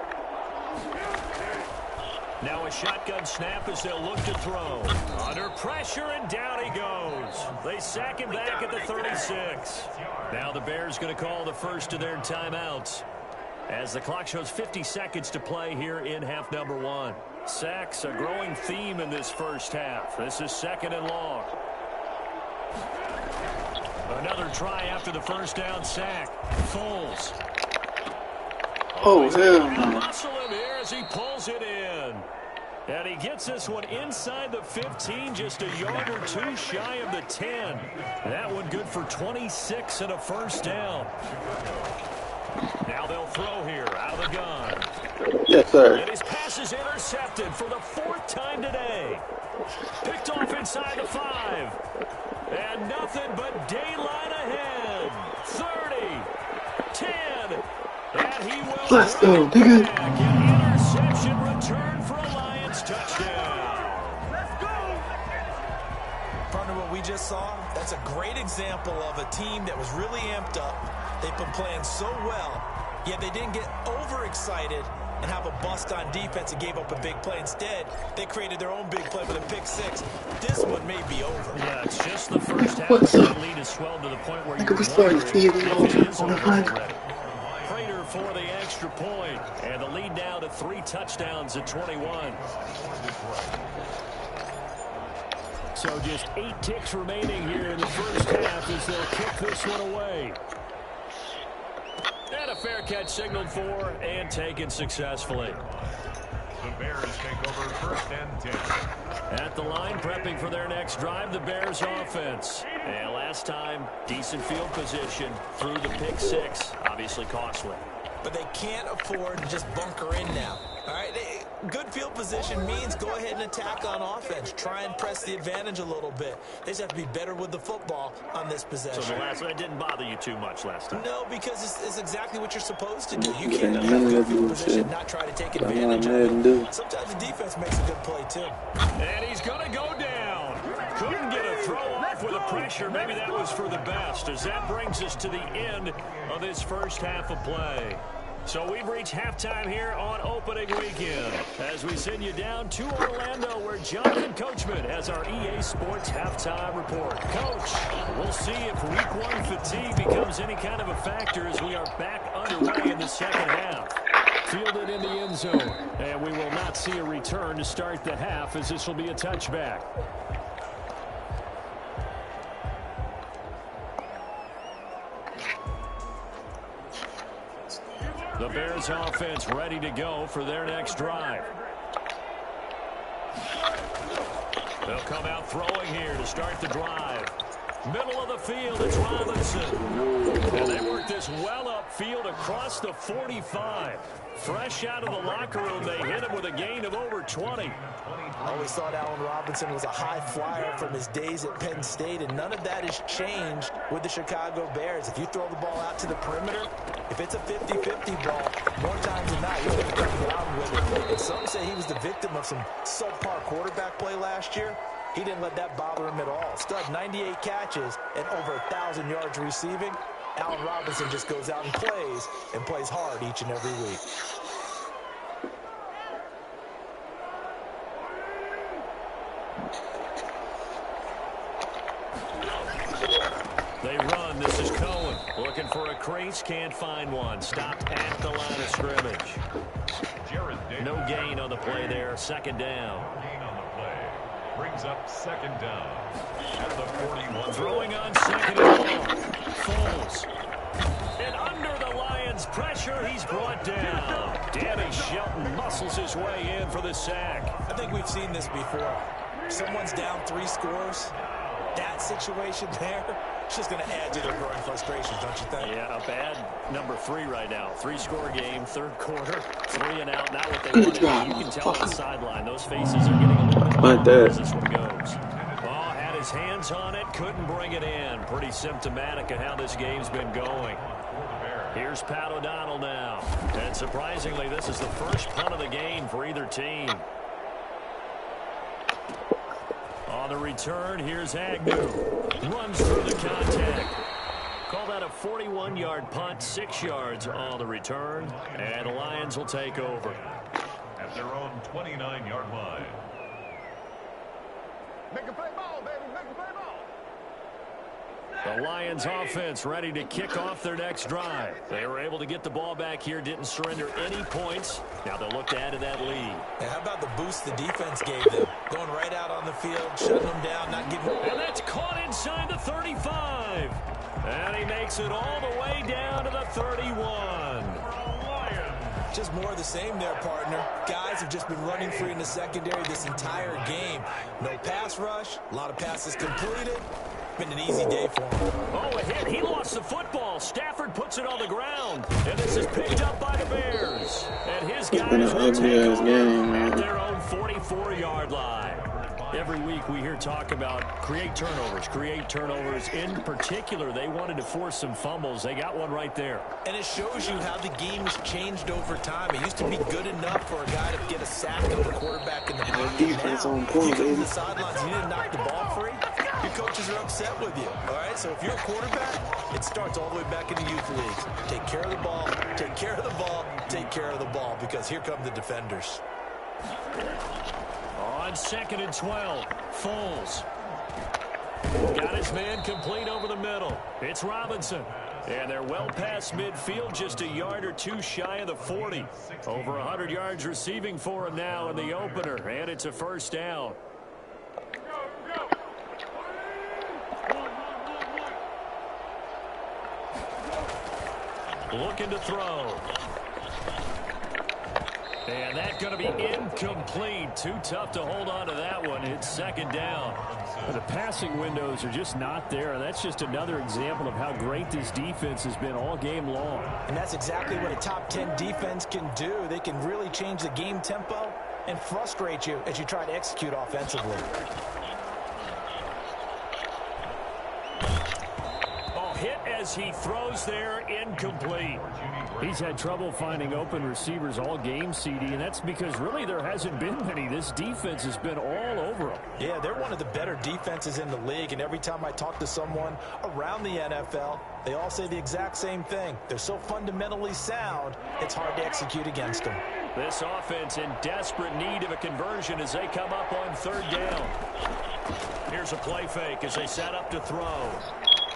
Now a shotgun snap as they'll look to throw. Under pressure, and down he goes. They sack him back at the 36. Now the Bears going to call the first of their timeouts, as the clock shows 50 seconds to play here in half number 1. Sacks, a growing theme in this first half. This is 2nd and long. Another try after the first down sack. Foles. Oh, hell no. Muscle him here as he pulls it in. And he gets this one inside the 15, just a yard or two shy of the 10. That one good for 26 and a first down. Now they'll throw here out of the gun. Yes, sir. And his pass is intercepted for the 4th time today. Picked off inside the 5. And nothing but daylight ahead. 30, 10, and he will. Let's go, nigga. Interception return for a Lions touchdown. Let's go. Partner, what we just saw, that's a great example of a team that was really amped up. They've been playing so well, yet they didn't get overexcited and have a bust on defense and gave up a big play. Instead, they created their own big play with a pick 6. This one may be over. Yeah, it's just the first half. The lead has swelled to the point where you're wondering if it is over already. Prater for the extra point, and the lead now to 3 touchdowns at 21. So just 8 ticks remaining here in the first half as they'll kick this one away. And a fair catch signaled for and taken successfully. The Bears take over 1st and 10. At the line, prepping for their next drive, the Bears offense. And last time, decent field position through the pick 6. Obviously costly. But they can't afford to just bunker in now. All right, good field position means go ahead and attack on offense. Try and press the advantage a little bit. They just have to be better with the football on this possession. So the last one didn't bother you too much last time? No, because it's exactly what you're supposed to do. You can't have good field position, not try to take advantage of it. Sometimes the defense makes a good play, too. And he's going to go down. Couldn't get a throw off with the pressure. Maybe that was for the best, as that brings us to the end of this first half of play. So we've reached halftime here on opening weekend as we send you down to Orlando, where Jonathan Coachman has our EA Sports halftime report. Coach, we'll see if week 1 fatigue becomes any kind of a factor as we are back underway in the second half. Fielded in the end zone, and we will not see a return to start the half, as this will be a touchback. The Bears offense ready to go for their next drive. They'll come out throwing here to start the drive. Middle of the field, it's Robinson. And they work this well upfield across the 45. Fresh out of the locker room, they hit him with a gain of over 20. I always thought Allen Robinson was a high flyer from his days at Penn State, and none of that has changed with the Chicago Bears. If you throw the ball out to the perimeter, if it's a 50-50 ball, more times than not, he's going to come down with it. And some say he was the victim of some subpar quarterback play last year. He didn't let that bother him at all. Stud, 98 catches and over 1,000 yards receiving. Allen Robinson just goes out and plays hard each and every week. They run. This is Cohen. Looking for a crease. Can't find one. Stopped at the line of scrimmage. No gain on the play there. Second down. Gain on the play. Brings up second down. At the 41. Throwing on second and long. Foles. And under the Lions' pressure, he's brought down. Danny Shelton muscles his way in for the sack. I think we've seen this before. Someone's down 3 scores. That situation there, it's just going to add to their growing frustrations, don't you think? Yeah, a bad number 3 right now. 3-score game, third quarter, 3 and out. Not what they wanted. You can tell on the sideline, those faces are getting a little bit like that. as this one goes. Ball had his hands on it, couldn't bring it in. Pretty symptomatic of how this game's been going. Here's Pat O'Donnell now. And surprisingly, this is the first punt of the game for either team. On the return, here's Agnew. Runs through the contact. Call that a 41-yard punt, 6 yards on the return. And the Lions will take over. At their own 29-yard line. Make a play ball, baby. Make a play ball. The Lions offense ready to kick off their next drive. They were able to get the ball back here, didn't surrender any points. Now they'll look to add to that lead. And how about the boost the defense gave them? Going right out on the field, shutting them down, not giving them... And that's caught inside the 35. And he makes it all the way down to the 31. Just more of the same there, partner. Guys have just been running free in the secondary this entire game. No pass rush, a lot of passes completed. Been an easy day for him. Oh, a hit. He lost the football. Stafford puts it on the ground. And this is picked up by the Bears. And his guys will take over at their own 44-yard line. Every week we hear talk about create turnovers. In particular, they wanted to force some fumbles. They got one right there. And it shows you how the game has changed over time. It used to be good enough for a guy to get a sack of the quarterback in the pocket. Defense on point, you go to baby. the sidelines, you didn't knock the ball free. Your coaches are upset with you. All right, so if you're a quarterback, it starts all the way back in the youth leagues. Take care of the ball, take care of the ball, take care of the ball, because here come the defenders. On 2nd and 12, Foles. Got his man complete over the middle. It's Robinson. And they're well past midfield, just a yard or two shy of the 40. Over 100 yards receiving for him now in the opener, and it's a first down. Looking to throw. And that's going to be incomplete. Too tough to hold on to that one. It's second down. The passing windows are just not there. And that's just another example of how great this defense has been all game long. And that's exactly what a top 10 defense can do. They can really change the game tempo and frustrate you as you try to execute offensively. Hit as he throws there, incomplete. He's had trouble finding open receivers all game, CD, and that's because really there hasn't been many. This defense has been all over them. Yeah, they're one of the better defenses in the league, and every time I talk to someone around the NFL, they all say the exact same thing. They're so fundamentally sound, it's hard to execute against them. This offense in desperate need of a conversion as they come up on third down. Here's a play fake as they set up to throw.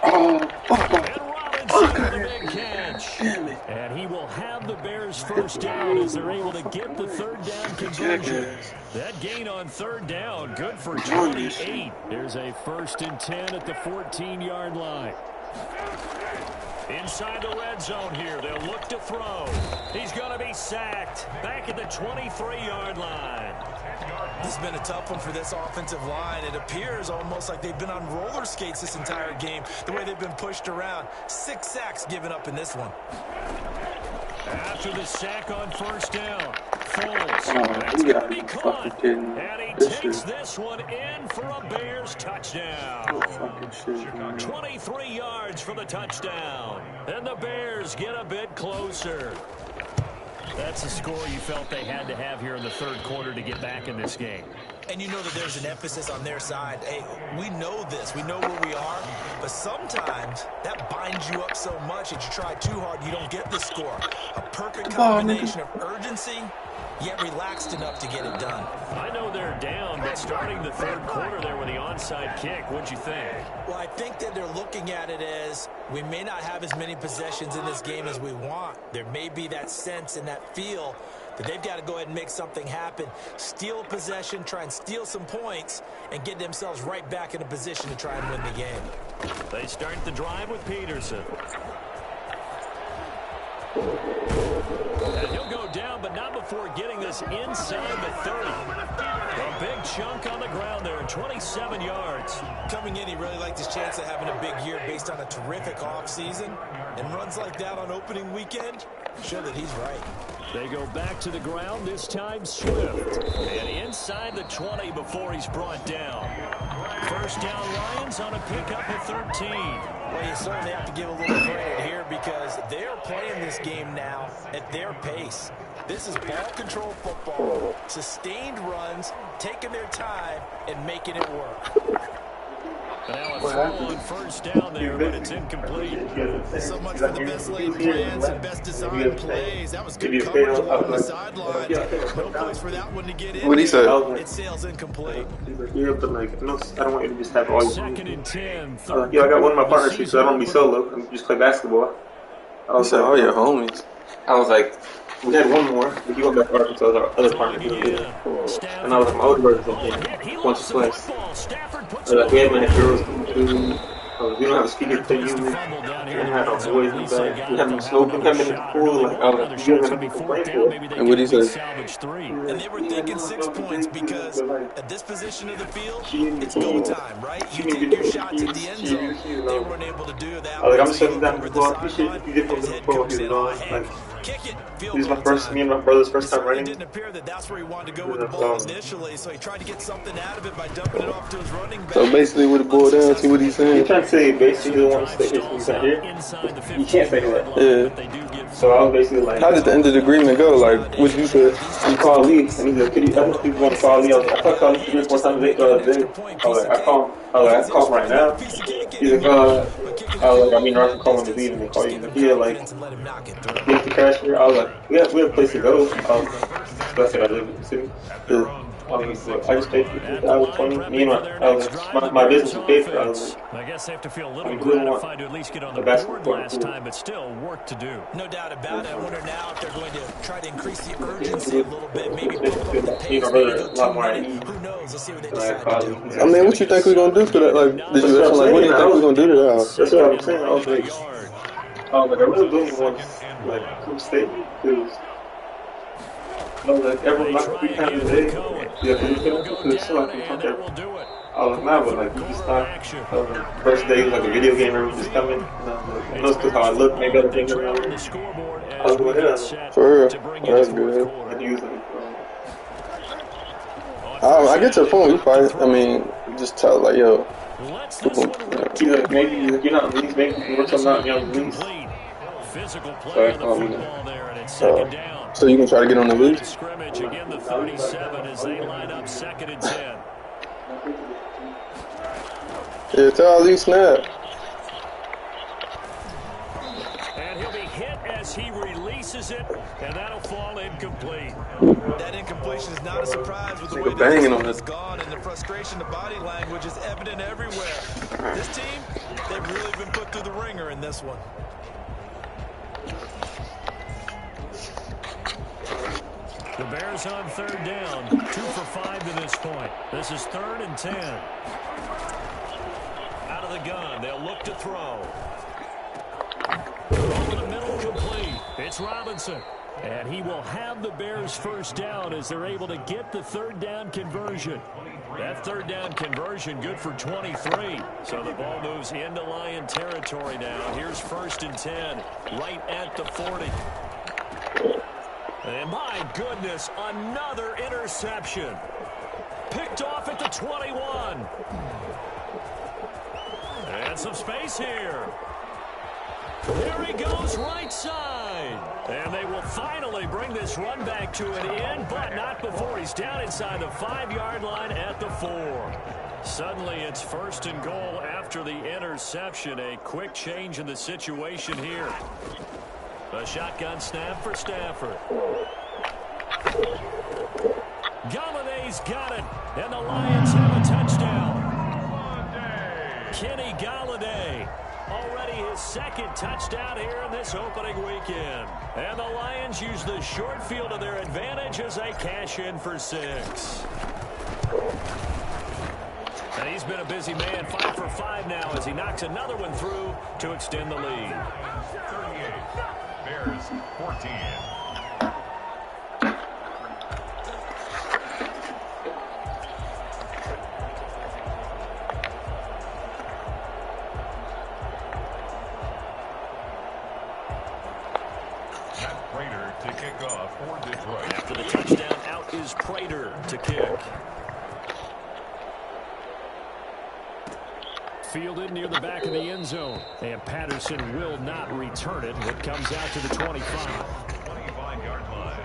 And Robinson with a big catch. And he will have the Bears first down as they're able to get the third down conversion. That gain on third down, good for 28. There's a 1st and 10 at the 14-yard line. Inside the red zone here, they'll look to throw. He's going to be sacked back at the 23-yard line. This has been a tough one for this offensive line. It appears almost like they've been on roller skates this entire game, the way they've been pushed around. 6 sacks given up in this one. After the sack on first down, Foles. That's going to be caught. And he takes this one in for a Bears touchdown. 23 yards for the touchdown. And the Bears get a bit closer. That's a score you felt they had to have here in the third quarter to get back in this game. And you know that there's an emphasis on their side. Hey, we know this. We know where we are. But sometimes that binds you up so much that you try too hard, you don't get the score. A perfect combination of urgency, yet relaxed enough to get it done. I know they're down, but starting the third quarter there with the onside kick, what'd you think? Well, I think that they're looking at it as we may not have as many possessions in this game as we want. There may be that sense and that feel that they've got to go ahead and make something happen, steal a possession, try and steal some points, and get themselves right back in a position to try and win the game. They start the drive with Peterson. And he'll go down, but not before getting this inside the 30. A big chunk on the ground there, 27 yards. Coming in, he really liked his chance of having a big year based on a terrific offseason. And runs like that on opening weekend show that he's right. They go back to the ground, this time Swift. And inside the 20 before he's brought down. First down, Lions on a pickup at 13. Well, you certainly have to give a little credit here because they're playing this game now at their pace. This is ball control football, sustained runs, taking their time, and making it work. And now a throw on first down there, but it's incomplete. So much for the best laid plans and best design plays. That was good coverage along the sideline. No place for that one to get in. What did he say? It sails incomplete. Yeah, but like, no, I don't want you to just have all your. Second and 10. Yeah, I got one of my partners here, so I don't be solo. I just play basketball. I was like, all your homies. I was like, we had one more, but you went back to Arkansas, our other partner. And I was like, my older brother's okay. Once or twice. Like, we haven't had girls too. We don't have a speaker to use. We don't have no boys in the back. We have no snow. We haven't been in the pool. Like, I was like, you haven't been playing for it. And what did he say? And they were thinking 6 points because at this position of the field, it's go time, right? You take your shots at the end zone. They weren't able to do that. Like, I'm just shutting down the ball. You did from the ball. Like, this is me and my brother's first time running. It didn't appear that that's where he wanted to go with the ball initially, so he tried to get something out of it by dumping it off to his running back. So basically, what it boiled down to, what he's saying? He's trying to say basically he doesn't want to stay here. You can't say that. Yeah. So I was basically like, how did the end of the agreement go? Like, what you said? He called Lee, and he's like, I don't think people want to call Lee. I called him 3 or 4 times a day. I was like, I call him right now. He's like, I mean, I can call him to leave and they call you. Yeah, like, get the cash here. I was like, we have a place to go. That's it, I live in the city. I just paid for I was 20. Me and my business was paid for. I was like, I guess they have to feel a little gratified to at least get on the board last time, but still work to do. No doubt about it. I wonder now if they're going to try to increase the urgency a little bit, maybe pump up the pace, maybe go 2 minutes. Who knows? Let's see what they decide to do. I mean, what you think we're gonna do for that? Like, did you ask, like, what do you think we're gonna do to that house? That's what I'm saying. I was like, I really don't want like some statement because. No, like every 3 times a day. Yeah, because it's so I can talk every. I was mad, but like you just thought first day was like a video game, everyone just coming. I know it's because how I look, maybe other things around. I was going in. For real, that's good. I use like. I get your point. You probably, I mean, just tell like, yo. Like, maybe you're not released, maybe you can work something out and you're not released. So you can try to get on the leash? Scrimmage again, the 37 as they line up second and 10. Yeah, tell Ali snap. And he'll be hit as he releases it, and that'll fall incomplete. That incompletion is not a surprise with the way that this has gone, and the frustration, the body language is evident everywhere. This team, they've really been put through the ringer in this one. The Bears on third down, 2 for 5 to this point. This is 3rd and 10. Out of the gun, they'll look to throw. It's Robinson. And he will have the Bears first down as they're able to get the third down conversion. That third down conversion good for 23. So the ball moves into Lion territory now. Here's 1st and 10 right at the 40. And my goodness, another interception. Picked off at the 21. And some space here. There he goes, right side. And they will finally bring this run back to an end, but not before he's down inside the 5-yard line at the 4. Suddenly it's 1st and goal after the interception. A quick change in the situation here. A shotgun snap for Stafford. Galladay's got it, and the Lions have a touchdown. Kenny Galladay. Already his 2nd touchdown here in this opening weekend. And the Lions use the short field to their advantage as they cash in for 6. And he's been a busy man, 5 for 5 now as he knocks another one through to extend the lead. 38, Bears 14. To kick off for Detroit. After the touchdown, out is Prater to kick. Fielded near the back of the end zone. And Patterson will not return it. It comes out to the 25. 25-yard line.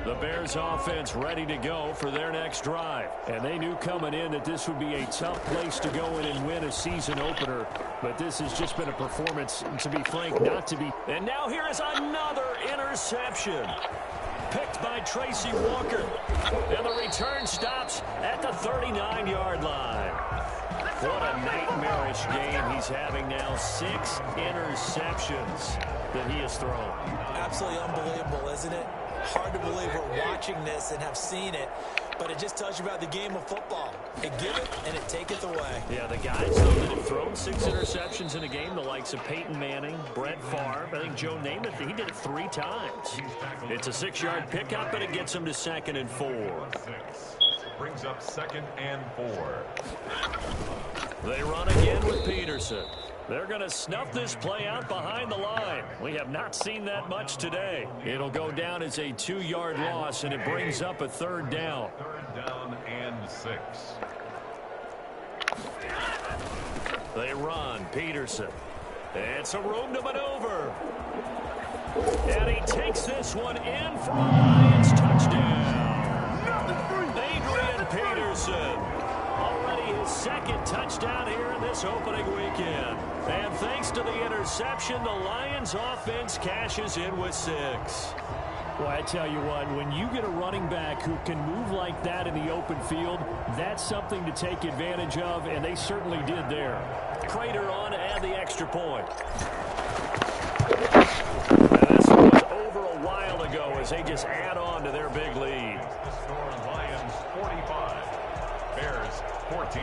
The Bears offense ready to go for their next drive. And they knew coming in that this would be a tough place to go in and win a season opener. But this has just been a performance, to be frank, not to be. And now here is another interception. Picked by Tracy Walker. And the return stops at the 39-yard line. What a nightmarish game he's having now. 6 interceptions that he has thrown. Absolutely unbelievable, isn't it? Hard to believe we're watching this and have seen it, but it just tells you about the game of football. It giveth and it taketh away. Yeah, the guys though that have thrown 6 interceptions in a game, the likes of Peyton Manning, Brett Favre, I think Joe Namath, he did it 3 times. It's a 6-yard pickup, but it gets him to 2nd and 4. Brings up 2nd and 4. They run again with Peterson. They're going to snuff this play out behind the line. We have not seen that much today. It'll go down as a 2-yard loss, and it brings up a 3rd down. 3rd down and 6. They run. Peterson. It's a room to maneuver. And he takes this one in for a Lions touchdown. Adrian Peterson. Already his 2nd touchdown here in this opening weekend. And thanks to the interception, the Lions offense cashes in with 6. Well, I tell you what, when you get a running back who can move like that in the open field, that's something to take advantage of, and they certainly did there. Prater on to add the extra point. And this one was over a while ago as they just add on to their big lead. The score, Lions 45, Bears 14.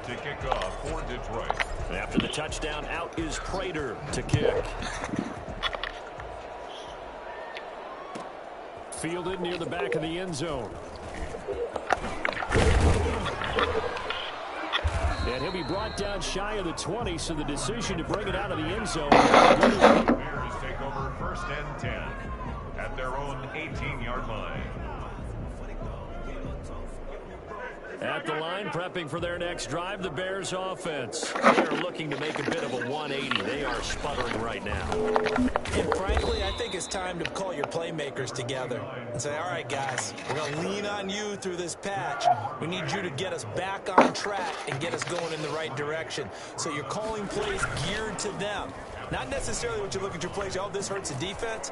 To kick off for Detroit. After the touchdown, out is Prater to kick. Fielded near the back of the end zone. And he'll be brought down shy of the 20, so the decision to bring it out of the end zone. Bears take over 1st and 10 at their own 18-yard line. At the line, prepping for their next drive, the Bears offense. They are looking to make a bit of a 180. They are sputtering right now. And frankly, I think it's time to call your playmakers together and say, all right, guys, we're going to lean on you through this patch. We need you to get us back on track and get us going in the right direction. So you're calling plays geared to them. Not necessarily what you look at your plays, oh, this hurts the defense.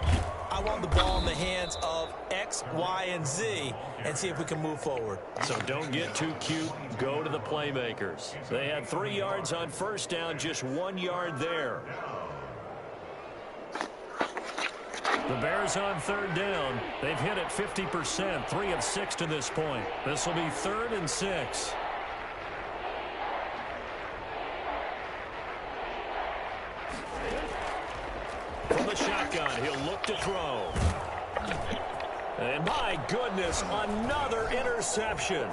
I want the ball in the hands of X, Y, and Z and see if we can move forward. So don't get too cute. Go to the playmakers. They had 3 yards on first down, just 1 yard there. The Bears on third down. They've hit it 50%, 3 of 6 to this point. This will be 3rd and 6. From the shotgun, he'll look to throw. And my goodness, another interception.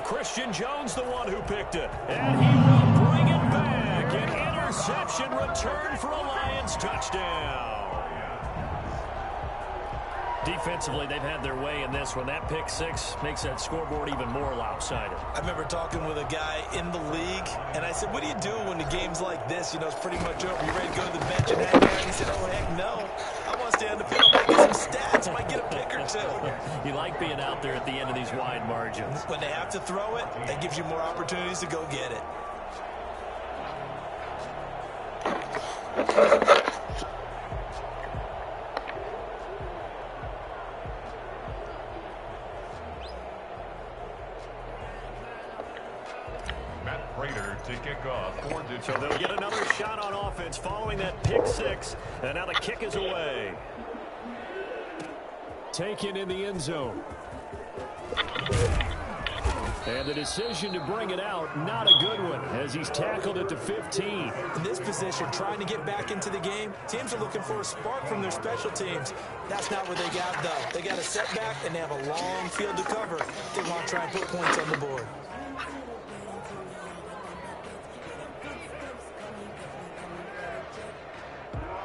Christian Jones, the one who picked it. And he will bring it back. An interception return for a Lions touchdown. Defensively, they've had their way in this one. That pick six makes that scoreboard even more lopsided. I remember talking with a guy in the league, and I said, what do you do when the game's like this? You know, it's pretty much over. You ready to go to the bench and hang out? And he said, oh, heck no. I want to stay on the field. I might get some stats. Might get a pick or two. You like being out there at the end of these wide margins. When they have to throw it, that gives you more opportunities to go get it. To kick off. So they'll get another shot on offense following that pick six. And now the kick is away. Taken in the end zone. And the decision to bring it out, not a good one, as he's tackled at the 15. In this position, trying to get back into the game, teams are looking for a spark from their special teams. That's not what they got, though. They got a setback, and they have a long field to cover. They want to try and put points on the board.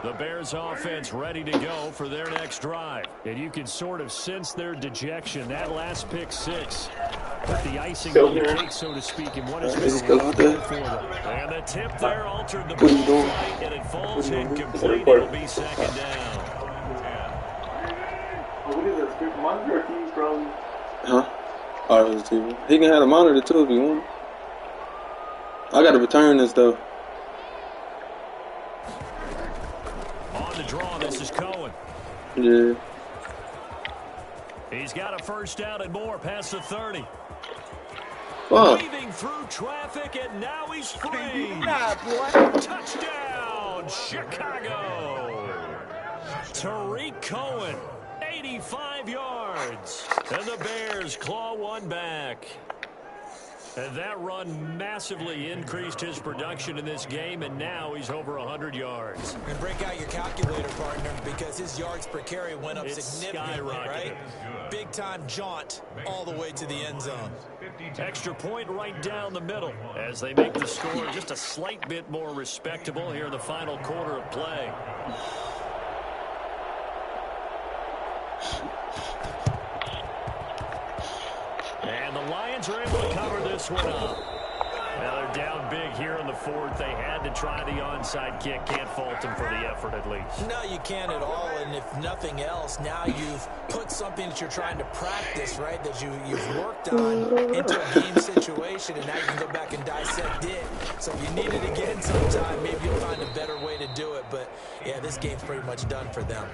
The Bears offense ready to go for their next drive. And you can sort of sense their dejection. That last pick six put the icing on the cake, so to speak, in what has been a rough day for them. And the tip there altered the ball flight, and it falls incomplete. It'll be second down. What is that, script monitor or TV from? Huh? Oh, it's TV. He can have a monitor too if you want. I got to return this though. On the draw, this is Cohen. Yeah. He's got a first down and more past the 30. Wow. Weaving through traffic, and now he's free. Touchdown, Chicago. Tariq Cohen, 85 yards. And the Bears claw one back. And that run massively increased his production in this game, and now he's over 100 yards. And break out your calculator, partner, because his yards per carry went up significantly, right? Big-time jaunt all the way to the end zone. Extra point right down the middle as they make the score just a slight bit more respectable here in the final quarter of play. And the Lions are able to cover this one up. Well, they're down big here in the fourth. They had to try the onside kick. Can't fault them for the effort, at least. No, you can't at all. And if nothing else, now you've put something that you're trying to practice, right, that you've worked on into a game situation, and now you can go back and dissect it. So if you need it again sometime, maybe you'll find a better way to do it. But, yeah, this game's pretty much done for them.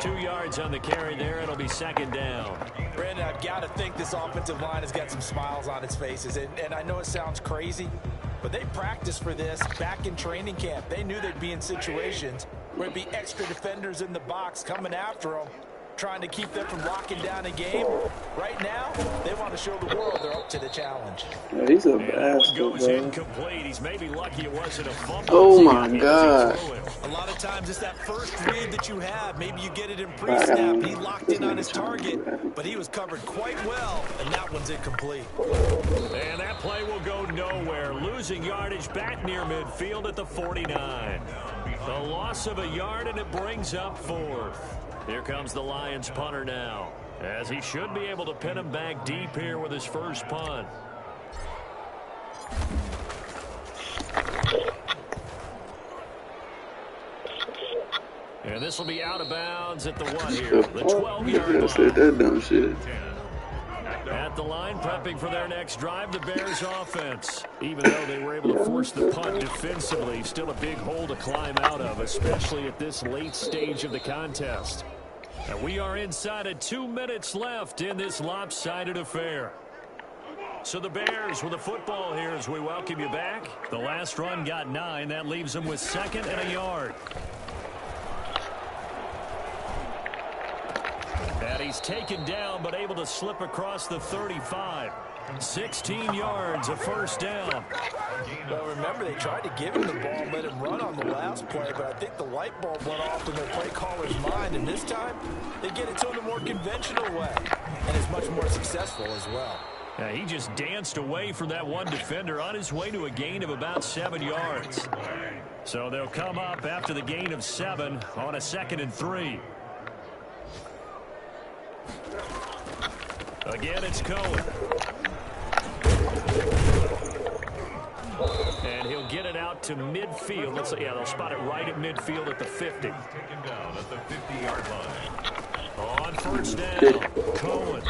2 yards on the carry there. It'll be second down. Brandon, I've got to think this offensive line has got some smiles on its faces. And I know it sounds crazy, but they practiced for this back in training camp. They knew they'd be in situations where there'd be extra defenders in the box coming after them, trying to keep them from locking down a game. Right now, they want to show the world they're up to the challenge. Yeah, he's a bastard, goes bro. incomplete. He's maybe lucky it wasn't a fumble. Oh my God. A lot of times it's that first read that you have. Maybe you get it in pre-snap. He locked in on his target, but he was covered quite well, and that one's incomplete. And that play will go nowhere. Losing yardage back near midfield at the 49. The loss of a yard, and it brings up fourth. Here comes the Lions punter now, as he should be able to pin him back deep here with his first punt. And this will be out of bounds at the 1 here. The 12-yard line. That dumb shit. At at the line, prepping for their next drive, the Bears offense. Even though they were able to force the punt defensively, still a big hole to climb out of, especially at this late stage of the contest. And we are inside of 2 minutes left in this lopsided affair. So the Bears with the football here as we welcome you back. The last run got 9. That leaves them with 2nd and a yard. And he's taken down but able to slip across the 35. 16 yards, a first down. Well, remember, they tried to give him the ball and let him run on the last play, but I think the light bulb went off in their play caller's mind, and this time they get it to him the more conventional way, and is much more successful as well. Yeah, he just danced away from that one defender on his way to a gain of about 7 yards. So they'll come up after the gain of 7 on a 2nd and 3. Again, it's Cohen. And he'll get it out to midfield. They'll spot it right at midfield at the 50. Taken down at the 50-yard line. On first down, Cohen.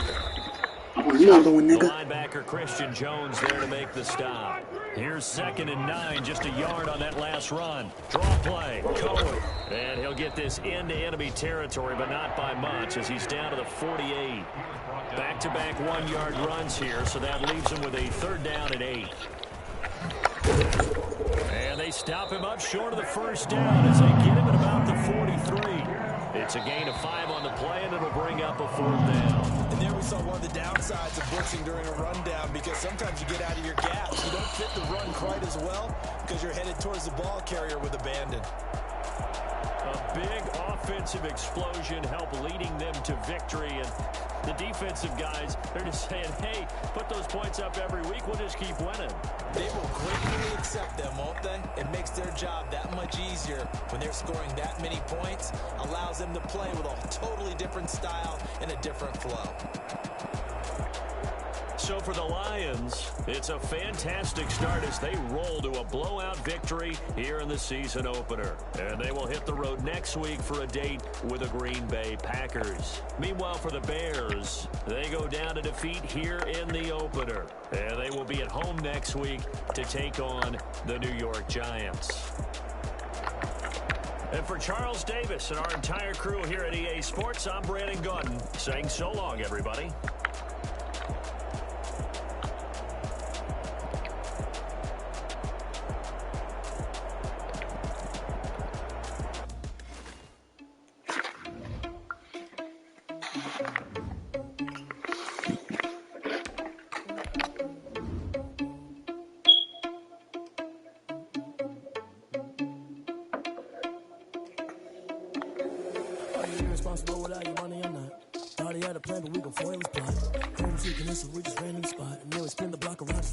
The linebacker Christian Jones there to make the stop. Here's 2nd and 9, just a yard on that last run. Draw play, Cohen. And he'll get this into enemy territory, but not by much as he's down to the 48. Back-to-back 1-yard runs here, so that leaves him with a 3rd down and 8. And they stop him up short of the first down as they get him at about the 43. It's a gain of 5 on the play, and it'll bring up a 4th down. And there we saw one of the downsides of blitzing during a rundown, because sometimes you get out of your gaps. You don't fit the run quite as well because you're headed towards the ball carrier with abandon. A big offensive explosion helped leading them to victory, and the defensive guys, they're just saying, hey, put those points up every week, we'll just keep winning. They will gratefully accept them, won't they? It makes their job that much easier when they're scoring that many points, allows them to play with a totally different style and a different flow. So for the Lions, it's a fantastic start as they roll to a blowout victory here in the season opener. And they will hit the road next week for a date with the Green Bay Packers. Meanwhile, for the Bears, they go down to defeat here in the opener. And they will be at home next week to take on the New York Giants. And for Charles Davis and our entire crew here at EA Sports, I'm Brandon Gordon saying so long, everybody. Responsible without your money, I'm not. Thought he had a plan, but we gon' foil his plot. Home seeking this, so we just ran in the spot. And then we spin the block around.